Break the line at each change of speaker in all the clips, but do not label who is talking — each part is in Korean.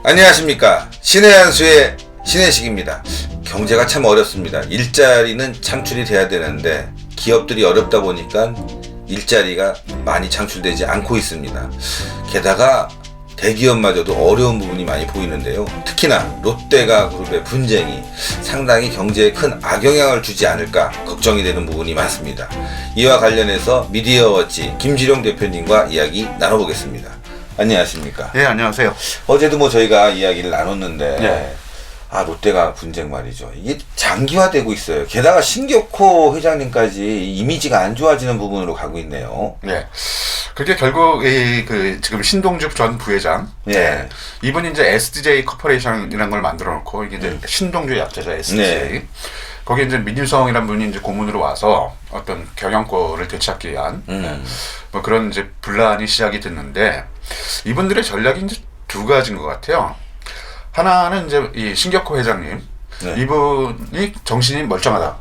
안녕하십니까. 신의 한수의 신혜식입니다. 경제가 참 어렵습니다. 일자리는 창출이 돼야 되는데 기업들이 어렵다 보니까 일자리가 많이 창출되지 않고 있습니다. 게다가 대기업마저도 어려운 부분이 많이 보이는데요. 특히나 롯데가 그룹의 분쟁이 상당히 경제에 큰 악영향을 주지 않을까 걱정이 되는 부분이 많습니다. 이와 관련해서 미디어워치 김지룡 대표님과 이야기 나눠보겠습니다. 안녕하십니까?
네, 안녕하세요.
어제도 저희가 이야기를 나눴는데
네.
롯데가 분쟁 말이죠. 이게 장기화되고 있어요. 게다가 신격호 회장님까지 이미지가 안 좋아지는 부분으로 가고 있네요.
네. 그게 결국 지금 신동주 전 부회장,
네.
이분이 이제 SDJ 코퍼레이션이라는 걸 만들어 놓고 이게 이제 신동주 약자죠, SDJ.
네.
거기 이제 민일성이라는 분이 이제 고문으로 와서 어떤 경영권을 되찾기 위한 뭐 그런 이제 분란이 시작이 됐는데 이분들의 전략이 이제 두 가지인 것 같아요. 하나는 이제 이 신격호 회장님,
네.
이분이 정신이 멀쩡하다.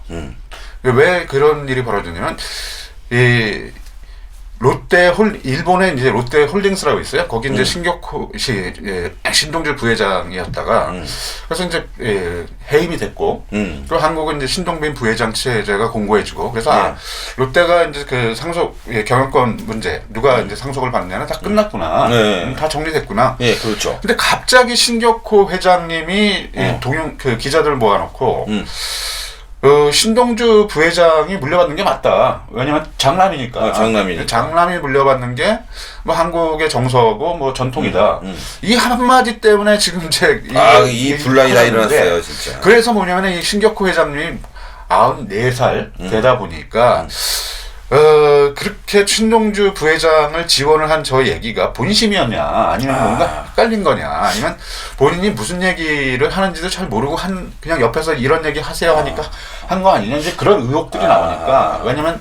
왜 그런 일이 벌어지냐면 이 일본의 이제 롯데 홀딩스라고 있어요. 거기 이제 신격호 신동주 부회장이었다가 그래서 이제 해임이 됐고 또 한국은 이제 신동빈 부회장 체제가 공고해지고 그래서 롯데가 이제 그 상속 경영권 문제 누가 이제 상속을 받느냐는 다 끝났구나.
네.
다 정리됐구나.
예, 그렇죠.
근데 갑자기 신격호 회장님이 그 기자들을 모아놓고 신동주 부회장이 물려받는 게 맞다. 왜냐면 장남이니까.
장남이니까.
장남이 물려받는 게 뭐 한국의 정서고 뭐 전통이다. 이 한마디 때문에 지금 이제
이 분란이 다 일어났어요, 진짜.
그래서 뭐냐면 이 신격호 회장님이 94살 되다 보니까 그렇게 신동주 부회장을 지원을 한 저 얘기가 본심이었냐, 아니면 뭔가 헷갈린 거냐, 아니면 본인이 무슨 얘기를 하는지도 잘 모르고 그냥 옆에서 이런 얘기 하세요 하니까 한 거 아니냐, 이제 그런 의혹들이 나오니까. 왜냐면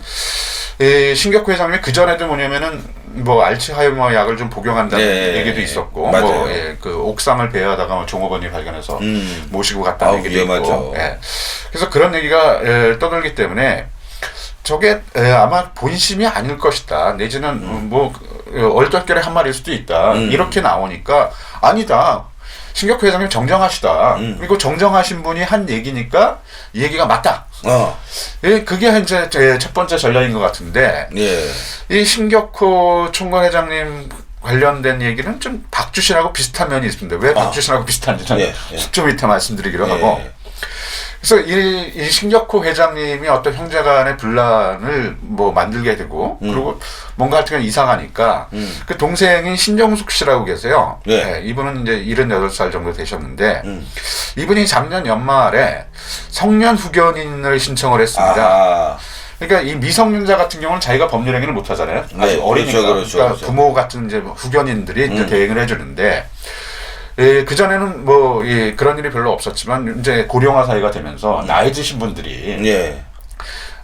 신격호 회장님이 그 전에도 뭐냐면은 뭐 알츠하이머 약을 좀 복용한다는 얘기도 있었고,
맞아요.
그 옥상을 배회하다가 뭐 종업원이 발견해서 모시고 갔다는 얘기도 있고, 그래서 그런 얘기가 떠돌기 때문에. 저게 아마 본심이 아닐 것이다. 내지는 뭐 얼떨결에 한 말일 수도 있다. 이렇게 나오니까 아니다. 신격호 회장님 정정하시다. 그리고 정정하신 분이 한 얘기니까 이 얘기가 맞다. 그게 이제 제 첫 번째 전략인 것 같은데 이 신격호 총괄 회장님 관련된 얘기는 좀 박주신하고 비슷한 면이 있습니다. 왜 박주신하고 비슷한지 좀 이따 말씀드리기로 하고. 그래서 이 신격호 회장님이 어떤 형제간의 분란을 뭐 만들게 되고 그리고 뭔가 하여튼 이상하니까 그 동생인 신정숙 씨라고 계세요. 이분은 이제 78살 정도 되셨는데 이분이 작년 연말에 성년 후견인을 신청을 했습니다. 그러니까 이 미성년자 같은 경우는 자기가 법률 행위를 못 하잖아요. 아직 어리니까. 그러니까 부모 같은 이제 후견인들이 이제 대행을 해주는데 그 전에는 뭐 그런 일이 별로 없었지만 이제 고령화 사회가 되면서 나이 드신 분들이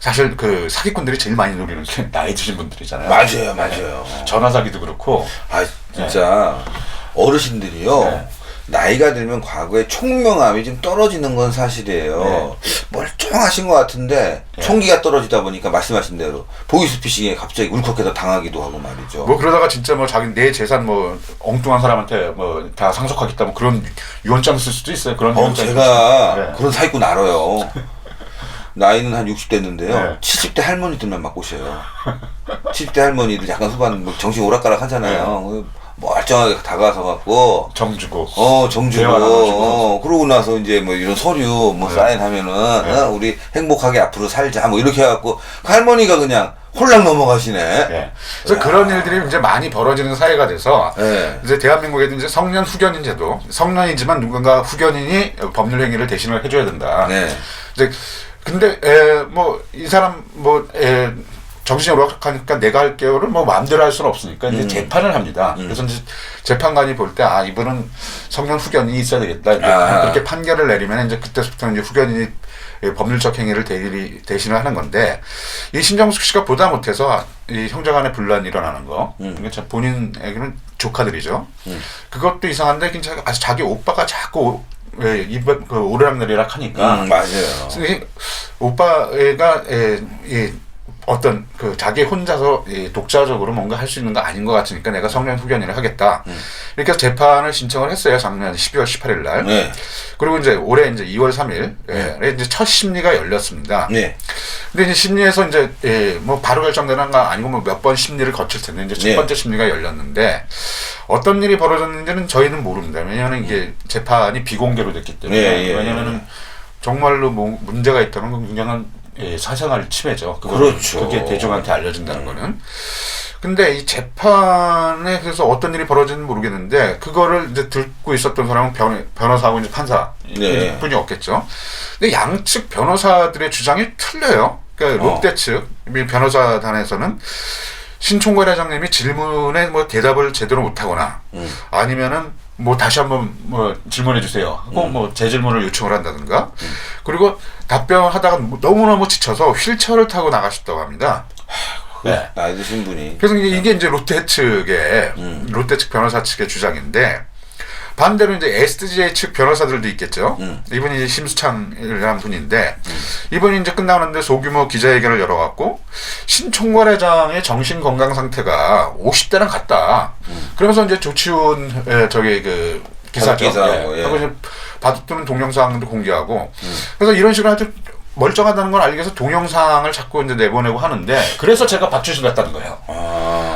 사실 그 사기꾼들이 제일 많이 노리는 게 나이 드신 분들이잖아요.
맞아요.
전화 사기도 그렇고.
진짜 어르신들이요. 나이가 들면 과거에 총명함이 좀 떨어지는 건 사실이에요. 멀쩡하신 것 같은데 총기가 떨어지다 보니까 말씀하신 대로 보이스피싱에 갑자기 울컥해서 당하기도 하고 말이죠.
뭐 그러다가 진짜 뭐 자기 내 재산 뭐 엉뚱한 사람한테 뭐 다 상속하겠다 뭐 그런 유언장 쓸 수도 있어요. 그런
제가 그런 사기꾼 알아요. 나이는 한 60 됐는데요. 70대 할머니들만 막 꼬셔요. 70대 할머니들 약간 후반 뭐 정신 오락가락 하잖아요. 멀쩡하게 다가서 갖고
정주고
그러고 나서 이제 뭐 이런 서류 뭐 사인하면은 우리 행복하게 앞으로 살자 뭐 이렇게 해갖고 그 할머니가 그냥 홀랑 넘어가시네.
그래서 그런 일들이 이제 많이 벌어지는 사회가 돼서 이제 대한민국에도 이제 성년 후견인 제도, 성년이지만 누군가 후견인이 법률 행위를 대신을 해줘야 된다. 이제 근데 뭐 이 사람 정신이 오락하니까 내가 할게요를 뭐 마음대로 할 수는 없으니까 이제 재판을 합니다. 그래서 이제 재판관이 볼 때 이분은 성년 후견인이 있어야 되겠다. 그렇게 판결을 내리면 이제 그때부터 이제 후견인이 법률적 행위를 대신을 하는 건데 이 신정숙 씨가 보다 못해서 이 형제간의 분란이 일어나는 거. 그러니까 본인에게는 조카들이죠. 그것도 이상한데 진짜 자기 오빠가 자꾸 오르락내리락 하니까
맞아요.
오빠가 어떤 그 자기 혼자서 독자적으로 뭔가 할 수 있는 거 아닌 것 같으니까 내가 성년 후견인을 하겠다. 이렇게 해서 재판을 신청을 했어요. 작년 12월 18일 날.
네.
그리고 이제 올해 이제 2월 3일 이제 첫 심리가 열렸습니다.
네.
근데 이제 심리에서 이제 뭐 바로 결정되는 거 아니고 뭐 몇 번 심리를 거칠 텐데 이제 첫 번째 심리가 열렸는데 어떤 일이 벌어졌는지는 저희는 모릅니다. 왜냐하면 이게 재판이 비공개로 됐기 때문에 왜냐하면은 정말로 뭐 문제가 있다는 건 굉장한 사생활 침해죠.
그렇죠.
그게 대중한테 알려진다는 거는. 근데 이 재판에 그래서 어떤 일이 벌어지는지 모르겠는데 그거를 이제 듣고 있었던 사람은 변호사하고 이제 판사 분이 없겠죠. 근데 양측 변호사들의 주장이 틀려요. 그러니까 롯데 측 변호사단에서는 신총괄 회장님이 질문에 뭐 대답을 제대로 못하거나 아니면은 뭐 다시 한번 뭐 질문해 주세요 하고 뭐 재질문을 요청을 한다든가 그리고 답변하다가 너무너무 지쳐서 휠체어를 타고 나가셨다고 합니다.
네. 나이 드신 분이.
그래서 이게 이제 롯데 측 변호사 측의 주장인데 반대로 이제 SDJ 측 변호사들도 있겠죠. 이분이 이제 심수창이라는 분인데 이분이 이제 끝나는데 소규모 기자회견을 열어갖고 신총괄 회장의 정신 건강 상태가 50대랑 같다. 그러면서 이제 조치훈 저기 그 기사죠. 하고 이제 바둑두는 동영상도 공개하고 그래서 이런 식으로 아주 멀쩡하다는 걸 알기 위해서 동영상을 자꾸 이제 내보내고 하는데 그래서 제가 박주신 했다는 거예요.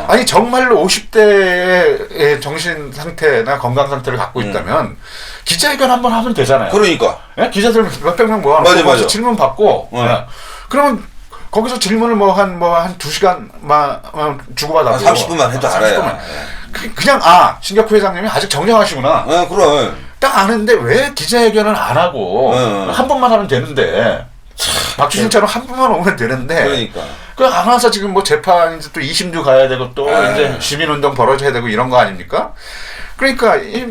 아니 정말로 50대의 정신 상태나 건강 상태를 갖고 있다면 기자회견 한번 하면 되잖아요.
그러니까
기자들 몇백 명 모아놓고
맞아. 질문
받고 그러면 거기서 질문을 뭐 한 2시간만 주고받아도
30분만 해도 알아요.
그냥 신격호 회장님이 아직 정정하시구나.
그럼
딱 아는데 왜 기자회견을 안 하고 한 번만 하면 되는데 박주신처럼 한 번만 오면 되는데
그러니까
그냥 안 와서 지금 뭐 재판 이제 또 2심도 가야 되고 또 이제 시민운동 벌어져야 되고 이런 거 아닙니까? 그러니까 이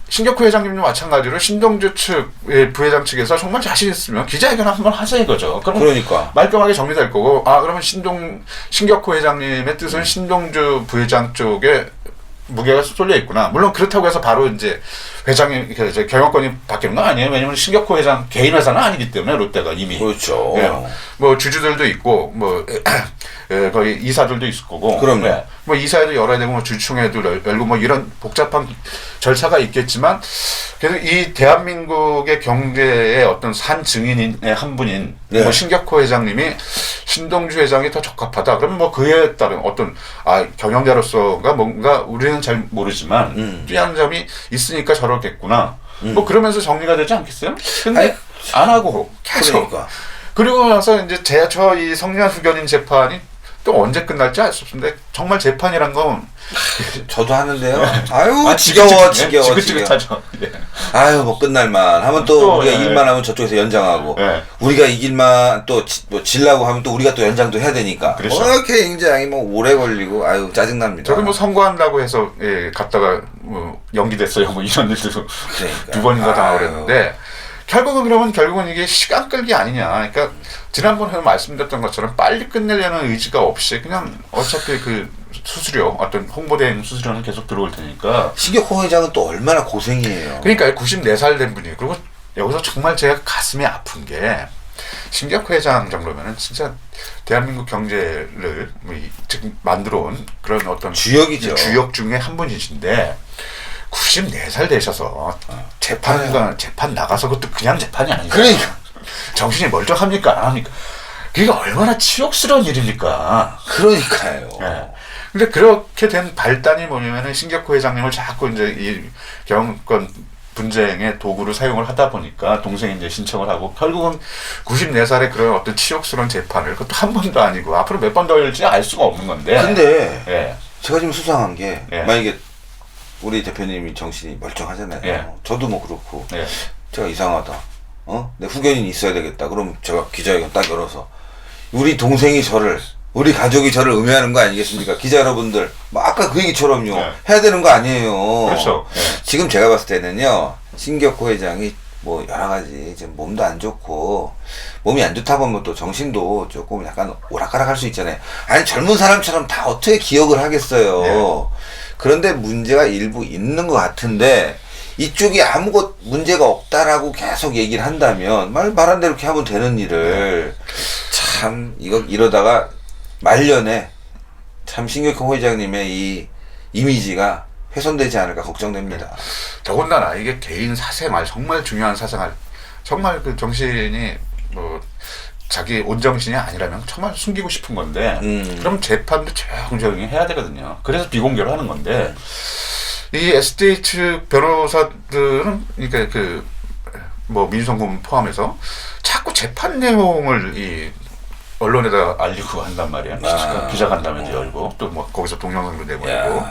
신격호 회장님도 마찬가지로 신동주 측 부회장 측에서 정말 자신 있으면 기자회견 한번 하자 이거죠. 그러니까 말끔하게 정리될 거고 그러면 신격호 회장님의 뜻은 신동주 부회장 쪽에 무게가 쏠려 있구나. 물론 그렇다고 해서 바로 이제 회장이 경영권이 바뀌는 건 아니에요. 왜냐면 신격호 회장 개인 회사는 아니기 때문에 롯데가 이미
그렇죠.
뭐 주주들도 있고 뭐 거기 이사들도 있을 거고.
그럼요.
뭐 이사회도 열어야 되고 뭐 주총회도 열고 뭐 이런 복잡한 절차가 있겠지만 그래서 이 대한민국의 경제의 어떤 산 증인의 한 분인 뭐 신격호 회장님이 신동주 회장이 더 적합하다. 그러면 뭐 그에 따른 어떤 경영자로서가 뭔가 우리는 잘 모르지만 뛰어난 점이 있으니까 저렇겠구나. 뭐 그러면서 정리가 되지 않겠어요? 근데 안 하고 계속. 그리고 나서 이제 이 성년 후견인 재판이 또 언제 끝날지 알 수 없는데 정말 재판이란 건
저도 하는데요. 지겨워지죠. 뭐 끝날만 하면 또 우리가 일만 하면 저쪽에서 연장하고 우리가 이 길만 또 뭐 질라고 하면 또 우리가 또 연장도 해야 되니까 그렇게 굉장히 뭐 오래 걸리고 짜증납니다.
저도 뭐 선고한다고 해서 갔다가 뭐 연기됐어요. 뭐 이런 일도 두 번인가 당하고 그랬는데 결국은 이게 시간 끌기 아니냐. 그러니까 지난번에 말씀드렸던 것처럼 빨리 끝내려는 의지가 없이 그냥 어차피 그 수수료 어떤 홍보대행 수수료는 계속 들어올 테니까.
신격호 회장은 또 얼마나 고생이에요.
그러니까 94살 된 분이 그리고 여기서 정말 제가 가슴이 아픈 게 신격호 회장 정도면은 진짜 대한민국 경제를 지금 만들어온 그런 어떤
주역이죠.
주역 중에 한 분이신데 94살 되셔서 재판 나가서 그것도 그냥 재판이 아니죠.
그러니까
정신이 멀쩡합니까? 안 합니까? 그게 얼마나 치욕스러운 일입니까?
그러니까요.
근데 그렇게 된 발단이 뭐냐면은 신격호 회장님을 자꾸 이제 이 경영권 분쟁의 도구로 사용을 하다 보니까 동생이 이제 신청을 하고 결국은 94살의 그런 어떤 치욕스러운 재판을 그것도 한 번도 아니고 앞으로 몇 번 더 열지 알 수가 없는 건데.
근데 제가 지금 수상한 게 만약에 우리 대표님이 정신이 멀쩡하잖아요. 저도 뭐 그렇고 제가 이상하다. 내 후견인이 있어야 되겠다. 그럼 제가 기자회견 딱 열어서 우리 동생이 우리 가족이 저를 음해하는 거 아니겠습니까? 기자 여러분들, 뭐 아까 그 얘기처럼요. 해야 되는 거 아니에요.
그렇죠.
지금 제가 봤을 때는요, 신격호 회장이 뭐 여러 가지 지금 몸도 안 좋고 몸이 안 좋다 보면 또 정신도 조금 약간 오락가락할 수 있잖아요. 아니 젊은 사람처럼 다 어떻게 기억을 하겠어요. 그런데 문제가 일부 있는 것 같은데 이쪽이 아무것 문제가 없다라고 계속 얘기를 한다면 말한 대로 이렇게 하면 되는 일을 참 이러다가 말년에 참 신격호 회장님의 이 이미지가 훼손되지 않을까 걱정됩니다.
더군다나 이게 개인 사생활, 정말 중요한 사생활, 정말 그 정신이 뭐 자기 온정신이 아니라면 정말 숨기고 싶은 건데 그럼 재판도 조용히 해야 되거든요. 그래서 비공개로 하는 건데 이 SDH 변호사들은 그러니까 그 뭐 민주성금 포함해서 자꾸 재판 내용을 이 언론에다 알리고 한단 말이야. 기자간담회도 열고 또 뭐 거기서 동영상도 내보내고.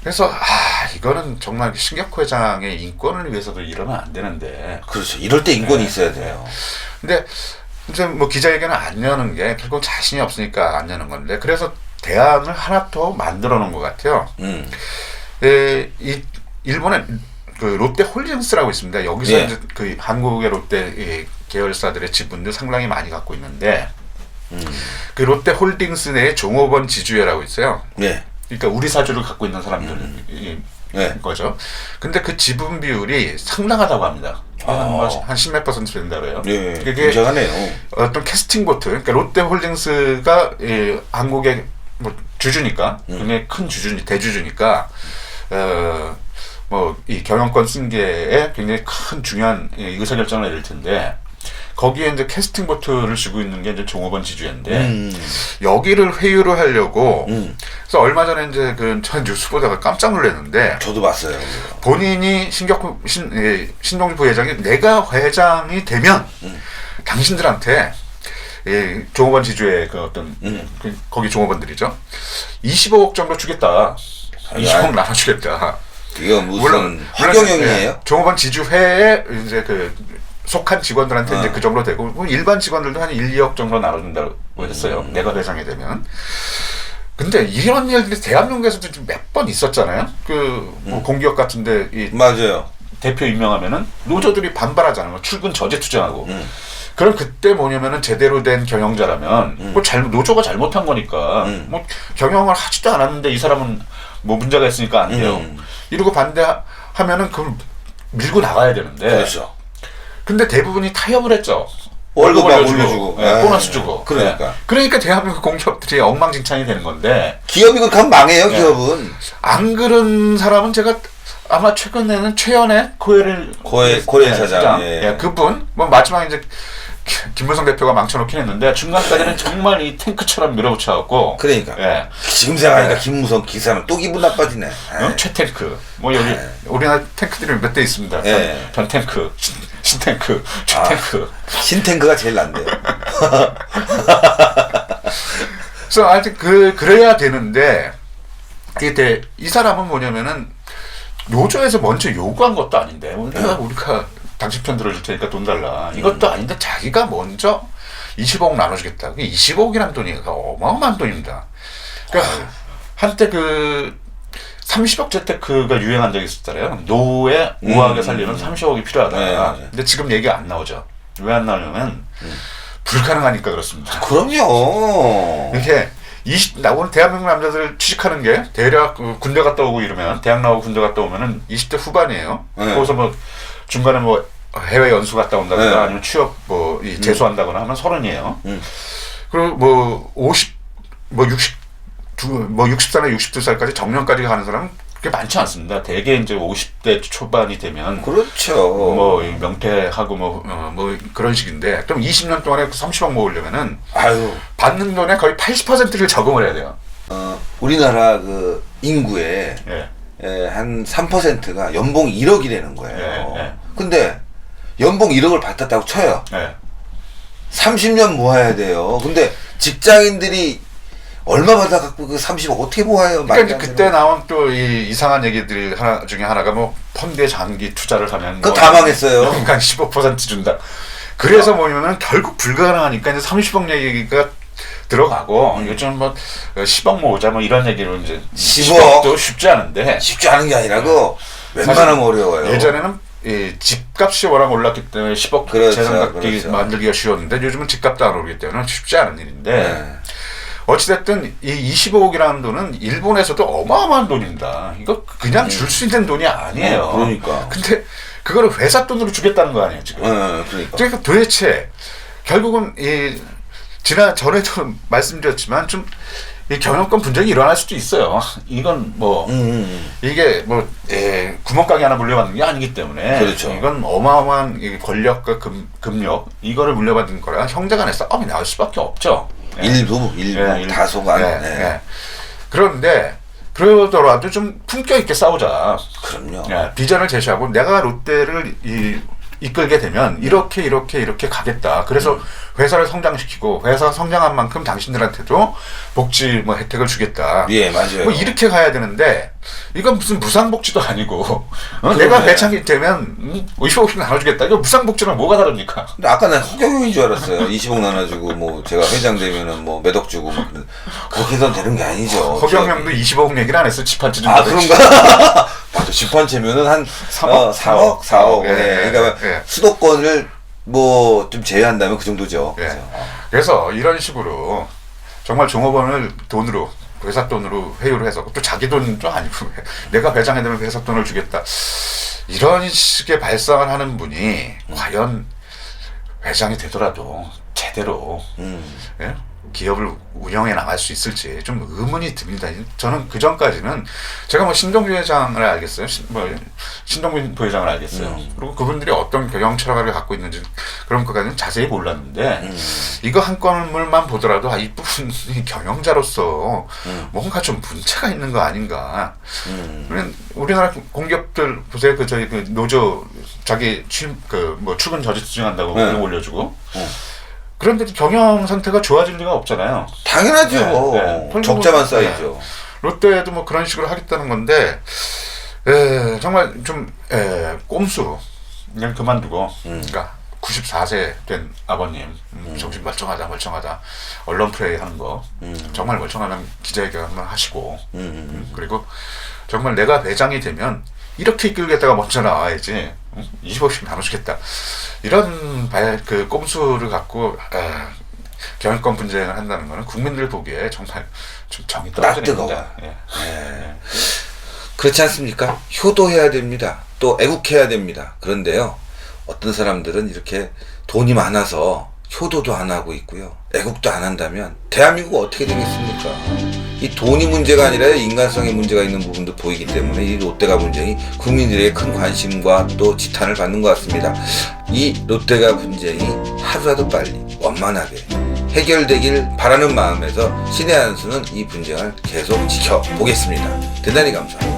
그래서 이거는 정말 신격호 회장의 인권을 위해서도 이러면 안 되는데.
그렇죠. 이럴 때 인권이 있어야 돼요.
근데 이제 뭐 기자회견을 안 여는 게 결국 자신이 없으니까 안 여는 건데 그래서 대안을 하나 더 만들어 놓은 것 같아요. 이 일본에 그 롯데 홀딩스라고 있습니다. 여기서
예.
이제 그 한국의 롯데 계열사들의 지분들 상당히 많이 갖고 있는데 그 롯데 홀딩스 내에 종업원 지주회라고 있어요.
예.
그러니까 우리 사주를 갖고 있는 사람들인 거죠. 근데 그 지분 비율이 상당하다고 합니다. 한 10몇 % 된다고 해요.
예.
그게
굉장하네요.
어떤 캐스팅 보트, 그러니까 롯데 홀딩스가 한국의 뭐 주주니까, 굉장히 큰 대주주니까, 뭐 이 경영권 승계에 굉장히 큰 중요한 의사결정을 내릴 텐데 거기에 이제 캐스팅 보트를 쥐고 있는 게 이제 종업원 지주회인데 여기를 회유를 하려고 그래서 얼마 전에 이제 전 뉴스 보다가 깜짝 놀랐는데
저도 봤어요.
본인이 신동주 부회장이 내가 회장이 되면 당신들한테 종업원 지주회 그 어떤 거기 종업원들이죠 25억 정도 주겠다. 20억 나눠주겠다.
이거 무슨 허경영이에요?
종업원 지주회에 이제 그 속한 직원들한테 이제 그 정도 되고 뭐 일반 직원들도 한 1, 2억 정도 나눠준다고 했어요. 내가 회장이 되면. 근데 이런 일들이 대한민국에서도 몇 번 있었잖아요. 뭐 공기업 같은데
맞아요.
대표 임명하면은 노조들이 반발하잖아요. 출근 저재 투쟁하고. 그럼 그때 뭐냐면은 제대로 된 경영자라면 뭐 노조가 잘못한 거니까 뭐 경영을 하지도 않았는데 이 사람은 뭐 문제가 있으니까 안 돼요. 이러고 반대하면은 그럼 밀고 나가야 되는데.
그렇죠.
근데 대부분이 타협을 했죠.
월급 올려주고,
보너스 주고.
그러니까
대한민국 공기업들이 엉망진창이 되는 건데.
기업이 그렇게 하면 망해요. 기업은.
안 그런 사람은 제가 아마 최근에는 최연의
고해 사장.
그분 뭐 마지막에 이제 김문성 대표가 망쳐놓긴 했는데 중간까지는 정말 이 탱크처럼 밀어붙여갖고.
그러니까. 지금 생각하니까 김무성 기사는 또 기분 나빠지네.
최탱크. 뭐 여기 우리나라 탱크들이 몇 대 있습니다. 변탱크, 신탱크, 최탱크.
신탱크가 제일 낫네요.
그래서 하여튼 그래야 되는데 이 사람은 뭐냐면은 노조에서 먼저 요구한 것도 아닌데 우리가 당신 편 들어줄 테니까 돈 달라. 이것도 아닌데 자기가 먼저 20억 나눠주겠다. 20억이란 돈이 어마어마한 돈입니다. 그러니까 한때 30억 재테크가 유행한 적이 있었잖아요. 노후에 우아하게 살리는 30억이 필요하다. 근데 지금 얘기가 안 나오죠. 왜 안 나오냐면 불가능하니까 그렇습니다.
그럼요.
이렇게 오늘 대한민국 남자들 취직하는 게 대략 군대 갔다 오고 이러면 대학 나오고 군대 갔다 오면은 20대 후반이에요. 거기서 뭐 중간에 뭐 해외 연수 갔다 온다거나 아니면 취업 재수한다거나 하면 30이에요. 그리고 뭐 60살에 62살까지 정년까지 가는 사람은 그렇게 많지 않습니다. 대개 이제 50대 초반이 되면
그렇죠.
뭐 명퇴하고 뭐 그런 식인데 그럼 20년 동안에 30억 모으려면은 받는 돈의 거의 80%를 저금을 해야 돼요.
우리나라 그 인구의 한 3%가 연봉 1억이라는 거예요. 근데 연봉 1억을 받았다고 쳐요. 30년 모아야 돼요. 근데 직장인들이 얼마 받아갖고 그 30억 어떻게 모아요?
그러니까 그때 나온 또 이상한 얘기들 중에 하나가 뭐 펀드에 장기 투자를 하면
그거 다 망했어요.
연간 15% 준다. 그래서 뭐냐면 결국 불가능하니까 이제 30억 얘기가 들어가고 요즘 뭐 10억 모으자 뭐 이런 얘기로 이제 10억도 쉽지 않은데
쉽지 않은 게 아니라고 웬만하면 어려워요.
예전에는 집값이 워낙 올랐기 때문에 10억 재산 만들기가 쉬웠는데 요즘은 집값도 안 오르기 때문에 쉽지 않은 일인데 어찌됐든 이 25억이라는 돈은 일본에서도 어마어마한 돈입니다. 이거 그냥 줄 수 있는 돈이 아니에요.
그러니까.
근데 그거를 회사 돈으로 주겠다는 거 아니에요 지금.
그러니까
도대체 결국은 전에도 말씀드렸지만 좀 이 경영권 분쟁이 일어날 수도 있어요. 이건 뭐 이게 뭐 구멍가게 하나 물려받는 게 아니기 때문에
그렇죠.
이건 어마어마한 이 권력과 금력 이거를 물려받은 거라 형제간의 싸움이 나올 수밖에 없죠.
일부 다소가
그런데 그러더라도 좀 품격 있게 싸우자.
그럼요.
비전을 제시하고 내가 롯데를 이끌게 되면 이렇게 가겠다. 그래서 회사를 성장시키고 회사가 성장한 만큼 당신들한테도 복지 뭐 혜택을 주겠다.
예, 맞아요.
뭐 이렇게 가야 되는데 이건 무슨 무상복지도 아니고 내가 배짱이 되면 20억씩 나눠주겠다. 이거 무상복지랑 뭐가 다릅니까?
근데 아까 난 허경영인 줄 알았어요. 20억 나눠주고 뭐 제가 회장 되면은 뭐 몇 억 주고 뭐 그렇게 해서는 되는 게 아니죠.
허경영도 20억 얘기를 안 했어. 집 한 채 좀.
그런가? 맞아. 집 한 채면은 한
3억?
4억.
네.
그러니까 수도권을 뭐 좀 제외한다면 그 정도죠.
그래서 이런 식으로 정말 종업원을 돈으로 회사 돈으로 회유를 해서 또 자기 돈도 아니고 내가 배당이 되면 회사 돈을 주겠다. 이런 식의 발상을 하는 분이 과연 회장이 되더라도 제대로 기업을 운영해 나갈 수 있을지 좀 의문이 듭니다. 저는 그 전까지는 제가 뭐 신동빈 회장을 알겠어요. 신동빈 부회장을 알겠어요. 그리고 그분들이 어떤 경영 철학을 갖고 있는지 그런 것까지는 자세히 몰랐는데 이거 한 건물만 보더라도 이 부분이 경영자로서 뭔가 좀 문제가 있는 거 아닌가. 우리나라 공기업들 보세요. 저희 노조 자기 출근 저지 투쟁한다고 올려주고. 그런데 경영 상태가 좋아질 리가 없잖아요.
당연하죠. 적자만 쌓이죠.
롯데도 뭐 그런 식으로 하겠다는 건데 정말 좀 꼼수 그냥 그만두고 그러니까 94세 된 아버님 정신 멀쩡하다 언론 플레이 하는 거 정말 멀쩡하면 기자회견 한번 하시고 그리고 정말 내가 회장이 되면 이렇게 이끌겠다가 먼저 나와야지 20억씩 나눠주겠다 이런 꼼수를 갖고 경영권 분쟁을 한다는 것은 국민들 보기에 정말 좀 정이 떨어집니다.
그렇지 않습니까? 효도해야 됩니다. 또 애국해야 됩니다. 그런데요, 어떤 사람들은 이렇게 돈이 많아서 효도도 안 하고 있고요, 애국도 안 한다면 대한민국 어떻게 되겠습니까? 이 돈이 문제가 아니라 인간성의 문제가 있는 부분도 보이기 때문에 이 롯데가 분쟁이 국민들에게 큰 관심과 또 지탄을 받는 것 같습니다. 이 롯데가 분쟁이 하루라도 빨리 원만하게 해결되길 바라는 마음에서 신의 한 수는 이 분쟁을 계속 지켜보겠습니다. 대단히 감사합니다.